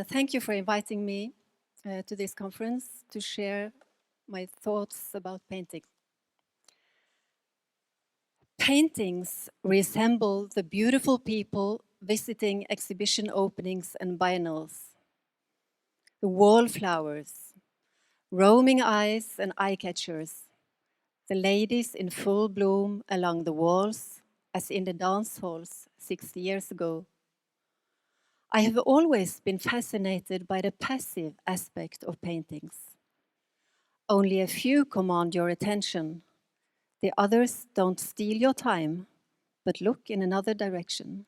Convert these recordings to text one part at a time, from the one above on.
Thank you for inviting me to this conference to share my thoughts about painting. Paintings resemble the beautiful people visiting exhibition openings and biennales. The wallflowers, roaming eyes and eye-catchers, the ladies in full bloom along the walls, as in the dance halls 60 years ago. I have always been fascinated by the passive aspect of paintings. Only a few command your attention. The others don't steal your time, but look in another direction.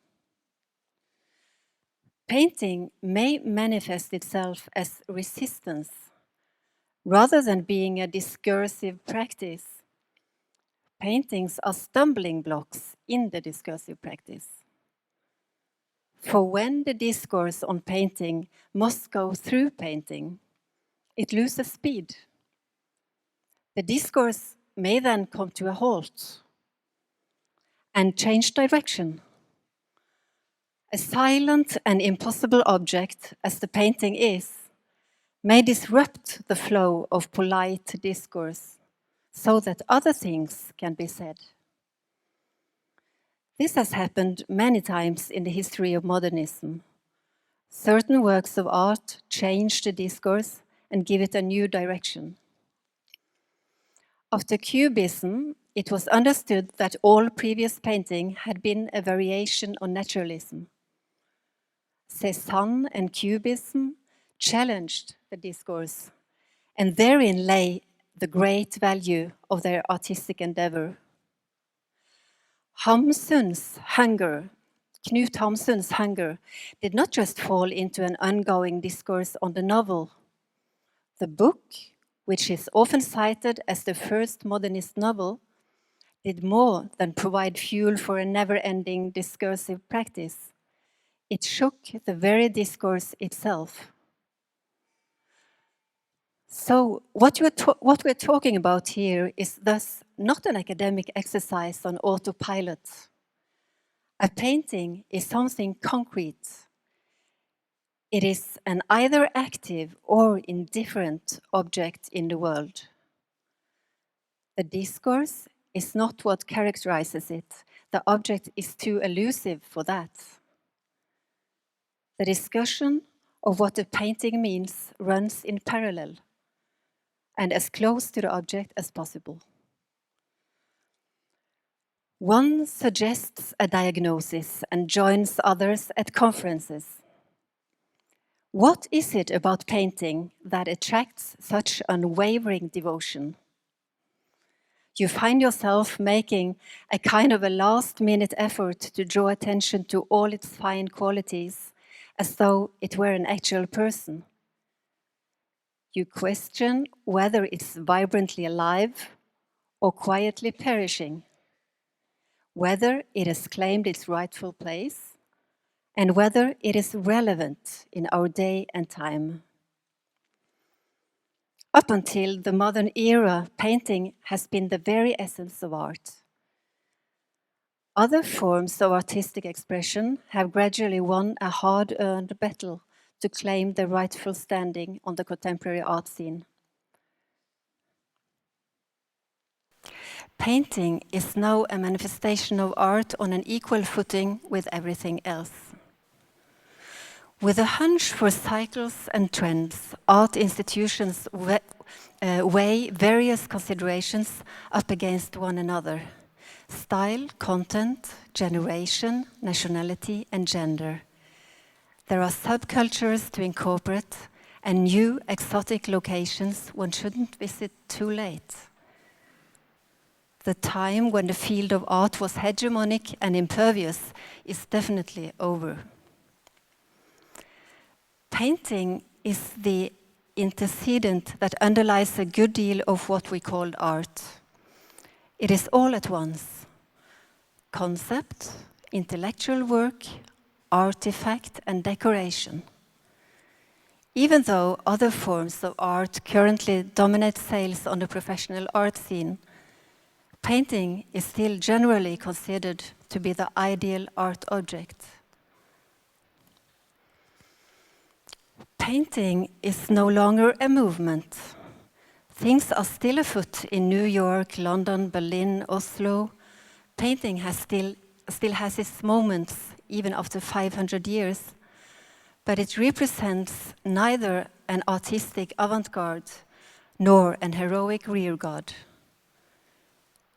Painting may manifest itself as resistance, rather than being a discursive practice. Paintings are stumbling blocks in the discursive practice. For when the discourse on painting must go through painting, it loses speed. The discourse may then come to a halt and change direction. A silent and impossible object, as the painting is, may disrupt the flow of polite discourse so that other things can be said. This has happened many times in the history of modernism. Certain works of art change the discourse and give it a new direction. After Cubism, it was understood that all previous painting had been a variation on naturalism. Cézanne and Cubism challenged the discourse, and therein lay the great value of their artistic endeavor. Knut Hamsun's hunger did not just fall into an ongoing discourse on the novel. The book, which is often cited as the first modernist novel, did more than provide fuel for a never-ending discursive practice. It shook the very discourse itself. So what we're talking about here is thus not an academic exercise on autopilot. A painting is something concrete. It is an either active or indifferent object in the world. The discourse is not what characterizes it. The object is too elusive for that. The discussion of what a painting means runs in parallel and as close to the object as possible. One suggests a diagnosis and joins others at conferences. What is it about painting that attracts such unwavering devotion? You find yourself making a kind of a last-minute effort to draw attention to all its fine qualities, as though it were an actual person. You question whether it's vibrantly alive or quietly perishing, whether it has claimed its rightful place, and whether it is relevant in our day and time. Up until the modern era, painting has been the very essence of art. Other forms of artistic expression have gradually won a hard-earned battle to claim their rightful standing on the contemporary art scene. Painting is now a manifestation of art on an equal footing with everything else. With a hunch for cycles and trends, art institutions weigh various considerations up against one another: style, content, generation, nationality, and gender. There are subcultures to incorporate and new exotic locations one shouldn't visit too late. The time when the field of art was hegemonic and impervious is definitely over. Painting is the antecedent that underlies a good deal of what we call art. It is all at once: concept, intellectual work, artifact, and decoration. Even though other forms of art currently dominate sales on the professional art scene, painting is still generally considered to be the ideal art object. Painting is no longer a movement. Things are still afoot in New York, London, Berlin, Oslo. Painting still has its moments, even after 500 years, but it represents neither an artistic avant-garde nor an heroic rearguard.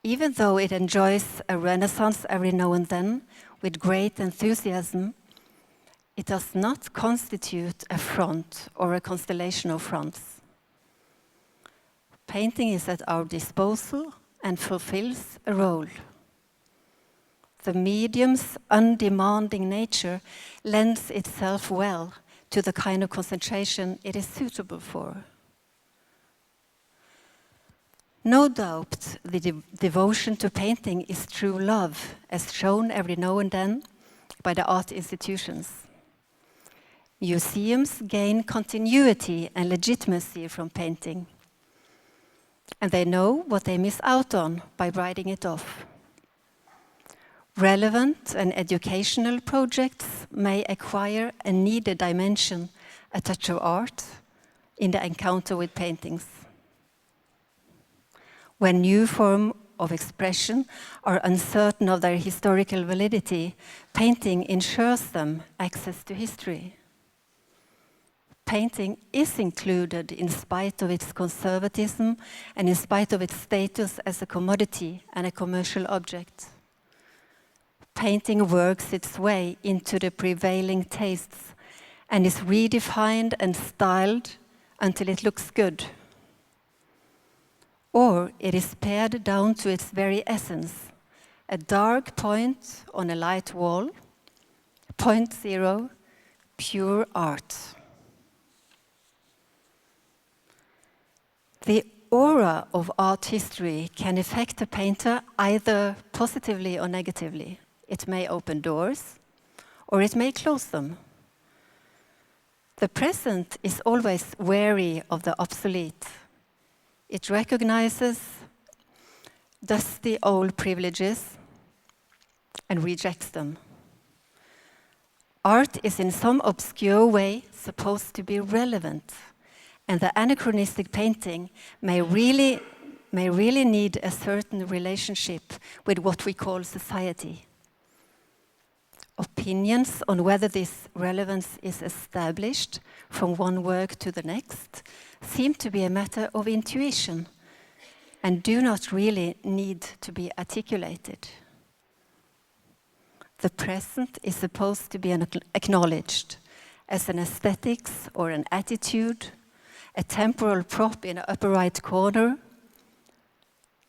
Even though it enjoys a renaissance every now and then with great enthusiasm, it does not constitute a front or a constellation of fronts. Painting is at our disposal and fulfills a role. The medium's undemanding nature lends itself well to the kind of concentration it is suitable for. No doubt the devotion to painting is true love, as shown every now and then by the art institutions. Museums gain continuity and legitimacy from painting, and they know what they miss out on by writing it off. Relevant and educational projects may acquire a needed dimension, a touch of art, in the encounter with paintings. When new forms of expression are uncertain of their historical validity, painting ensures them access to history. Painting is included in spite of its conservatism and in spite of its status as a commodity and a commercial object. Painting works its way into the prevailing tastes and is redefined and styled until it looks good. Or it is pared down to its very essence, a dark point on a light wall, point zero, pure art. The aura of art history can affect a painter either positively or negatively. It may open doors, or it may close them. The present is always wary of the obsolete. It recognizes dusty old privileges and rejects them. Art is in some obscure way supposed to be relevant, and the anachronistic painting may really need a certain relationship with what we call society. Opinions on whether this relevance is established from one work to the next seem to be a matter of intuition and do not really need to be articulated. The present is supposed to be acknowledged as an aesthetics or an attitude, a temporal prop in an upper right corner,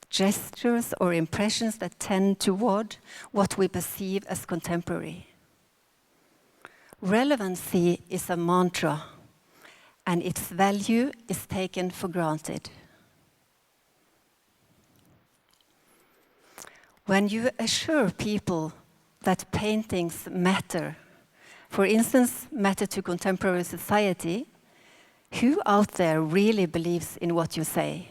gestures or impressions that tend toward what we perceive as contemporary. Relevancy is a mantra, and its value is taken for granted. When you assure people that paintings matter, for instance, matter to contemporary society, who out there really believes in what you say?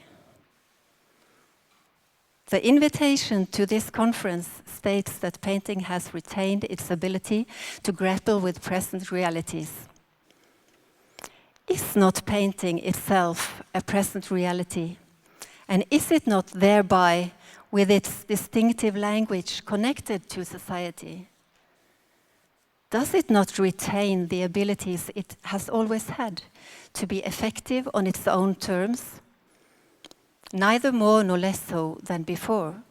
The invitation to this conference states that painting has retained its ability to grapple with present realities. Is not painting itself a present reality? And is it not thereby, with its distinctive language, connected to society? Does it not retain the abilities it has always had to be effective on its own terms? Neither more nor less so than before.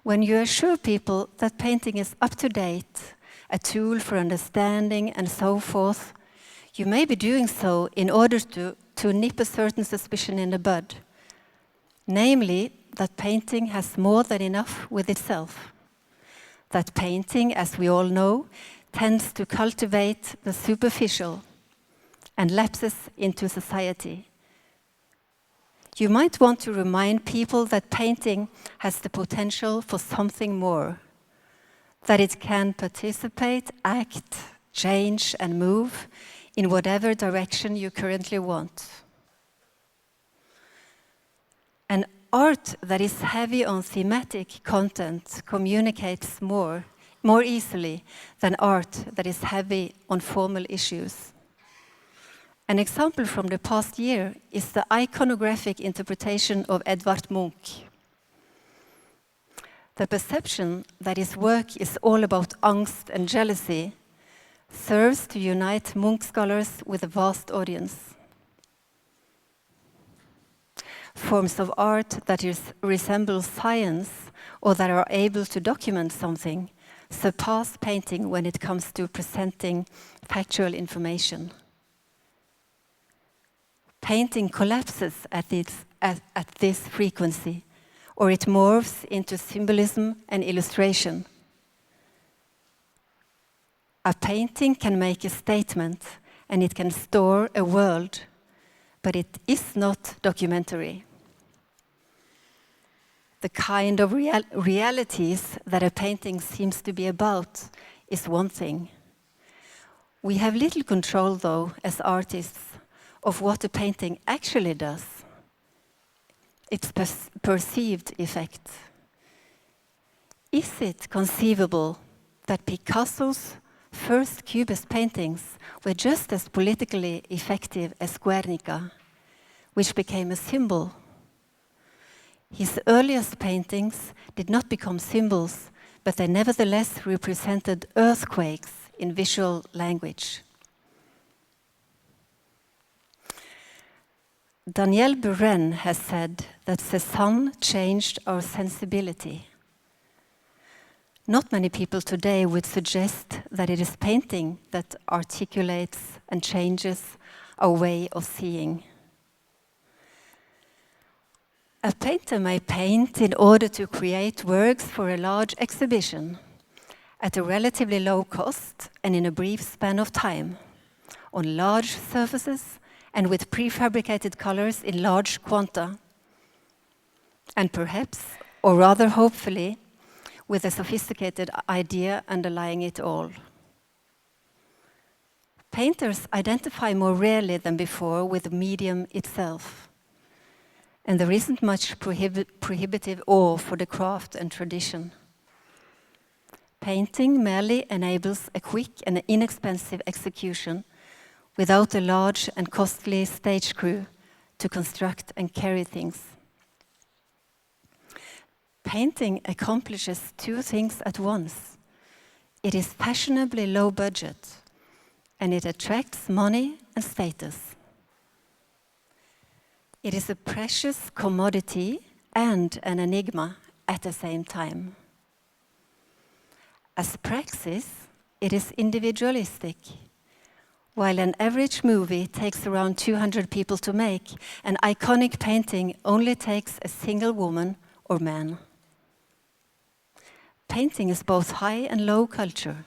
When you assure people that painting is up to date, a tool for understanding and so forth, you may be doing so in order to nip a certain suspicion in the bud, namely that painting has more than enough with itself. That painting, as we all know, tends to cultivate the superficial and lapses into society. You might want to remind people that painting has the potential for something more, that it can participate, act, change, and move in whatever direction you currently want. An art that is heavy on thematic content communicates more more easily than art that is heavy on formal issues. An example from the past year is the iconographic interpretation of Edvard Munch. The perception that his work is all about angst and jealousy serves to unite Munch scholars with a vast audience. Forms of art that resemble science or that are able to document something surpass painting when it comes to presenting factual information. Painting collapses at this frequency, or it morphs into symbolism and illustration. A painting can make a statement, and it can store a world, but it is not documentary. The kind of realities that a painting seems to be about is one thing. We have little control, though, as artists, of what a painting actually does. Its perceived effect. Is it conceivable that Picasso's first Cubist paintings were just as politically effective as Guernica, which became a symbol? His earliest paintings did not become symbols, but they nevertheless represented earthquakes in visual language. Daniel Buren has said that Cézanne changed our sensibility. Not many people today would suggest that it is painting that articulates and changes our way of seeing. A painter may paint in order to create works for a large exhibition at a relatively low cost and in a brief span of time, on large surfaces and with prefabricated colors in large quanta, and perhaps, or rather hopefully, with a sophisticated idea underlying it all. Painters identify more rarely than before with the medium itself, and there isn't much prohibitive awe for the craft and tradition. Painting merely enables a quick and inexpensive execution without a large and costly stage crew to construct and carry things. Painting accomplishes two things at once. It is fashionably low budget, and it attracts money and status. It is a precious commodity and an enigma at the same time. As praxis, it is individualistic. While an average movie takes around 200 people to make, an iconic painting only takes a single woman or man. Painting is both high and low culture.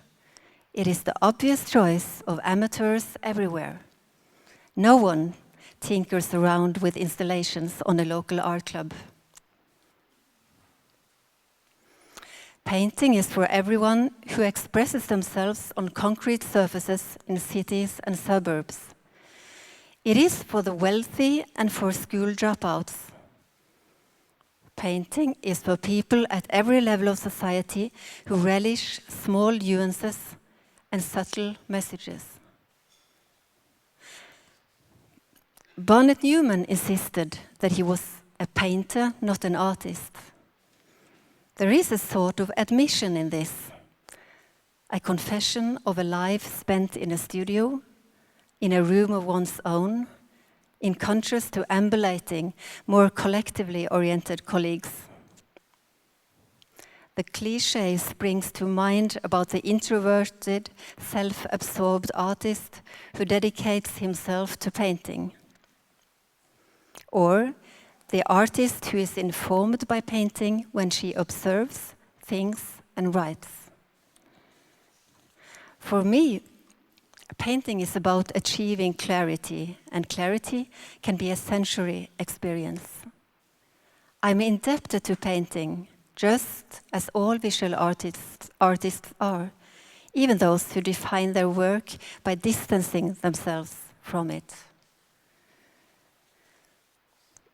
It is the obvious choice of amateurs everywhere. No one tinkers around with installations on a local art club. Painting is for everyone who expresses themselves on concrete surfaces in cities and suburbs. It is for the wealthy and for school dropouts. Painting is for people at every level of society who relish small nuances and subtle messages. Barnett Newman insisted that he was a painter, not an artist. There is a sort of admission in this, a confession of a life spent in a studio, in a room of one's own, in contrast to ambulating, more collectively oriented colleagues. The cliché springs to mind about the introverted, self-absorbed artist who dedicates himself to painting. Or the artist who is informed by painting when she observes, thinks, and writes. For me, painting is about achieving clarity, and clarity can be a sensory experience. I'm indebted to painting, just as all visual artists are, even those who define their work by distancing themselves from it.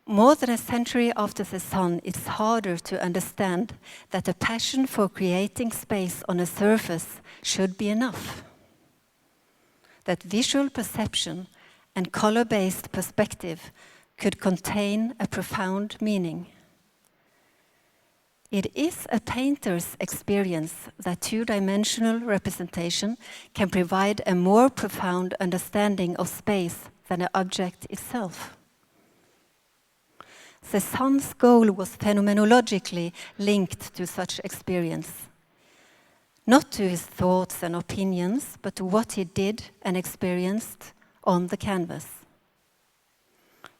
More than a century after Cézanne, it's harder to understand that a passion for creating space on a surface should be enough. That visual perception and color-based perspective could contain a profound meaning. It is a painter's experience that two-dimensional representation can provide a more profound understanding of space than an object itself. Cézanne's goal was phenomenologically linked to such experience, not to his thoughts and opinions, but to what he did and experienced on the canvas.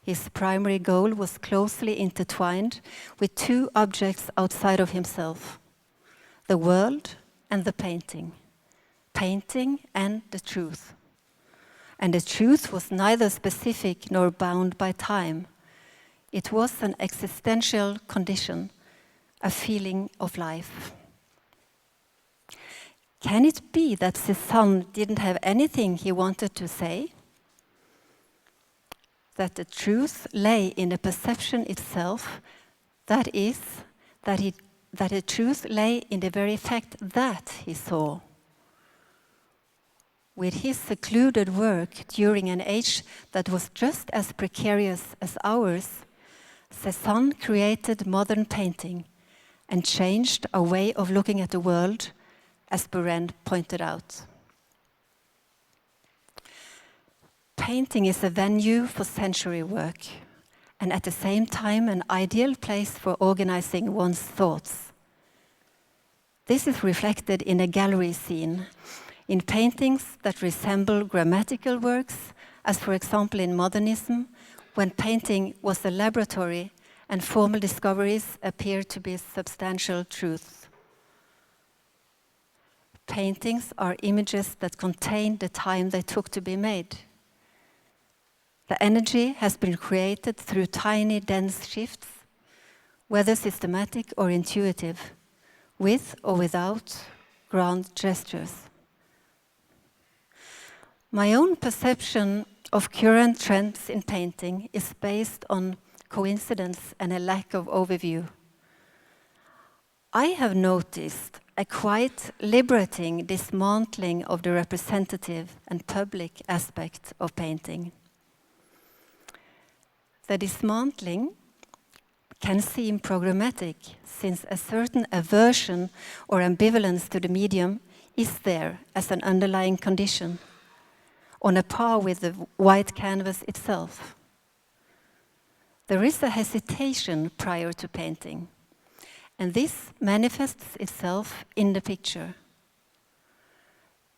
His primary goal was closely intertwined with two objects outside of himself, the world and the painting and the truth. And the truth was neither specific nor bound by time. It was an existential condition, a feeling of life. Can it be that Cézanne didn't have anything he wanted to say? That the truth lay in the perception itself, that is, that the truth lay in the very fact that he saw. With his secluded work during an age that was just as precarious as ours, Cézanne created modern painting and changed our way of looking at the world, as Buren pointed out. Painting is a venue for sensory work, and at the same time an ideal place for organizing one's thoughts. This is reflected in a gallery scene, in paintings that resemble grammatical works, as for example in modernism, when painting was a laboratory and formal discoveries appeared to be substantial truths. Paintings are images that contain the time they took to be made. The energy has been created through tiny, dense shifts, whether systematic or intuitive, with or without grand gestures. My own perception of current trends in painting is based on coincidence and a lack of overview. I have noticed a quite liberating dismantling of the representative and public aspect of painting. The dismantling can seem programmatic, since a certain aversion or ambivalence to the medium is there as an underlying condition, on a par with the white canvas itself. There is a hesitation prior to painting, and this manifests itself in the picture.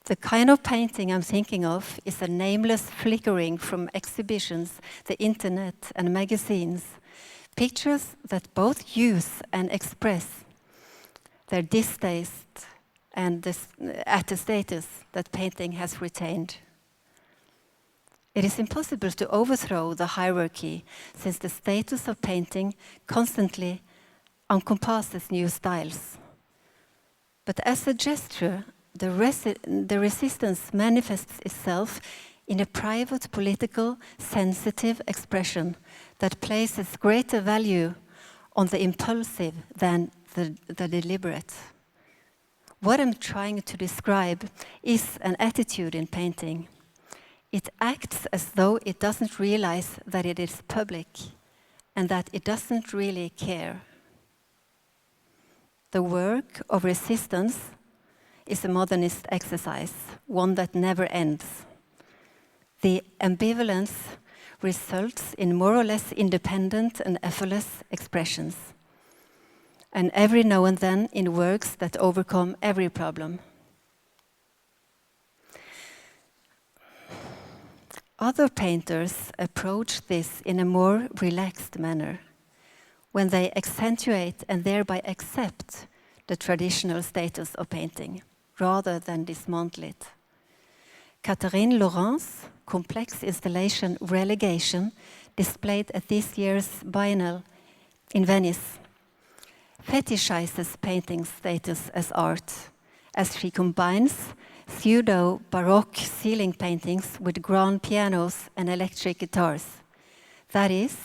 The kind of painting I'm thinking of is a nameless flickering from exhibitions, the internet and magazines, pictures that both use and express their distaste and at the status that painting has retained. It is impossible to overthrow the hierarchy, since the status of painting constantly encompasses new styles. But as a gesture, the resistance manifests itself in a private, political, sensitive expression that places greater value on the impulsive than the deliberate. What I'm trying to describe is an attitude in painting. It acts as though it doesn't realize that it is public and that it doesn't really care. The work of resistance is a modernist exercise, one that never ends. The ambivalence results in more or less independent and effortless expressions, and every now and then in works that overcome every problem. Other painters approach this in a more relaxed manner, when they accentuate and thereby accept the traditional status of painting, rather than dismantle it. Catherine Laurent's complex installation Relegation, displayed at this year's Biennale in Venice, fetishizes painting status as art, as she combines pseudo-Baroque ceiling paintings with grand pianos and electric guitars. That is,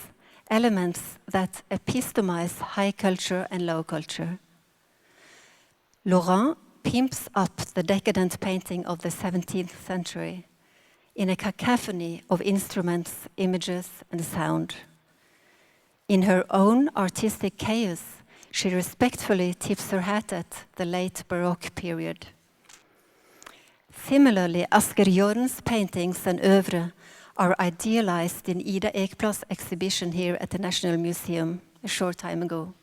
elements that epitomize high culture and low culture. Laurent pimps up the decadent painting of the 17th century in a cacophony of instruments, images, and sound. In her own artistic chaos, she respectfully tips her hat at the late Baroque period. Similarly, Asger Jorn's paintings and oeuvre are idealized in Ida Ekblad's exhibition here at the National Museum a short time ago.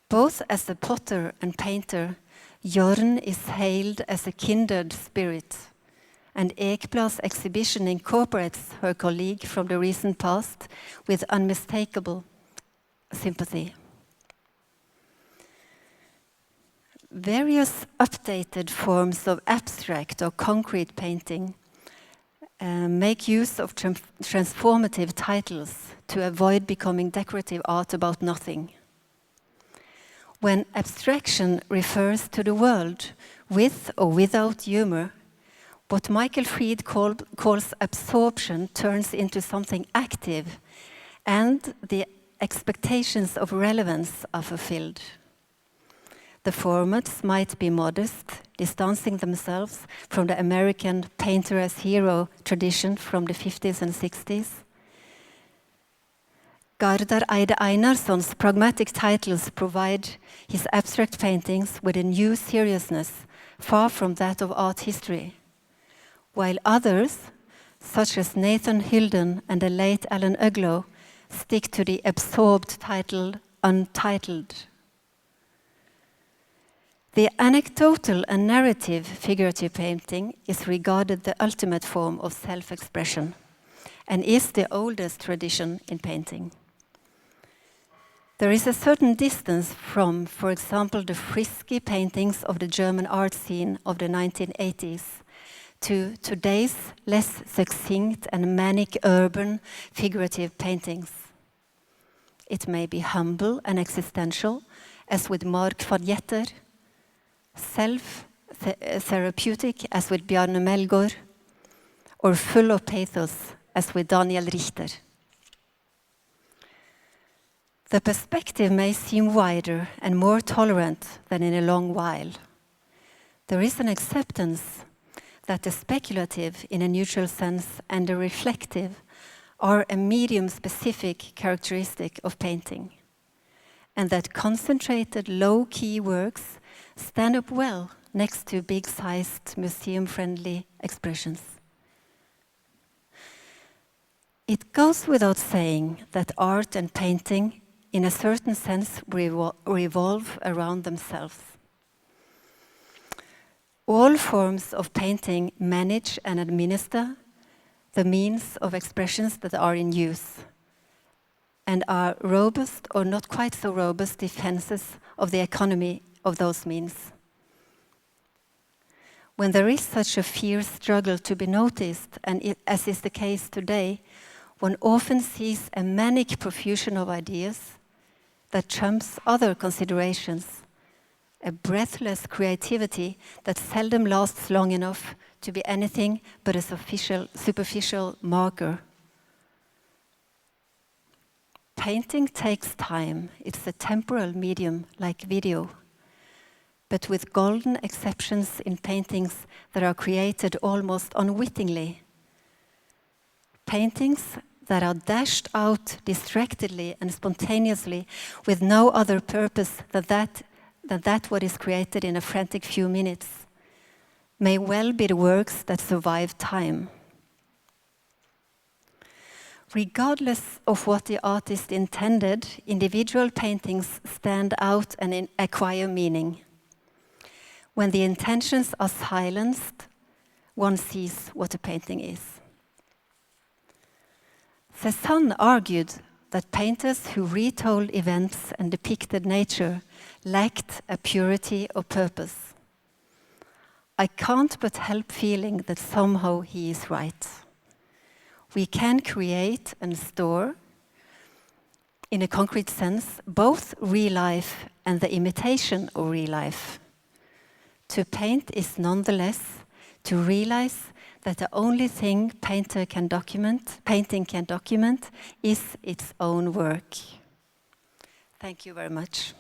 Both as a potter and painter, Jorn is hailed as a kindred spirit, and Ekblad's exhibition incorporates her colleague from the recent past with unmistakable sympathy. Various updated forms of abstract or concrete painting make use of transformative titles to avoid becoming decorative art about nothing. When abstraction refers to the world with or without humor, what Michael Fried calls absorption turns into something active, and the expectations of relevance are fulfilled. The formats might be modest, distancing themselves from the American painter as hero tradition from the 50s and 60s. Gardar Eide Einarsson's pragmatic titles provide his abstract paintings with a new seriousness, far from that of art history, while others, such as Nathan Hilden and the late Alan Uglow, stick to the absorbed title Untitled. The anecdotal and narrative figurative painting is regarded the ultimate form of self-expression and is the oldest tradition in painting. There is a certain distance from, for example, the frisky paintings of the German art scene of the 1980s to today's less succinct and manic urban figurative paintings. It may be humble and existential, as with Mark van Jetter, self-therapeutic, as with Bjarne Melgaard, or full of pathos, as with Daniel Richter. The perspective may seem wider and more tolerant than in a long while. There is an acceptance that the speculative in a neutral sense and the reflective are a medium-specific characteristic of painting, and that concentrated low-key works stand up well next to big-sized museum-friendly expressions. It goes without saying that art and painting, in a certain sense, revolve around themselves. All forms of painting manage and administer the means of expressions that are in use and are robust or not quite so robust defenses of the economy of those means. When there is such a fierce struggle to be noticed, and as is the case today, one often sees a manic profusion of ideas that trumps other considerations, a breathless creativity that seldom lasts long enough to be anything but a superficial marker. Painting takes time. It's a temporal medium like video, but with golden exceptions in paintings that are created almost unwittingly. Paintings that are dashed out distractedly and spontaneously with no other purpose than that what is created in a frantic few minutes may well be the works that survive time. Regardless of what the artist intended, individual paintings stand out and acquire meaning. When the intentions are silenced, one sees what a painting is. Cézanne argued that painters who retold events and depicted nature lacked a purity of purpose. I can't but help feeling that somehow he is right. We can create and store, in a concrete sense, both real life and the imitation of real life. To paint is nonetheless to realize that the only thing painting can document is its own work. Thank you very much.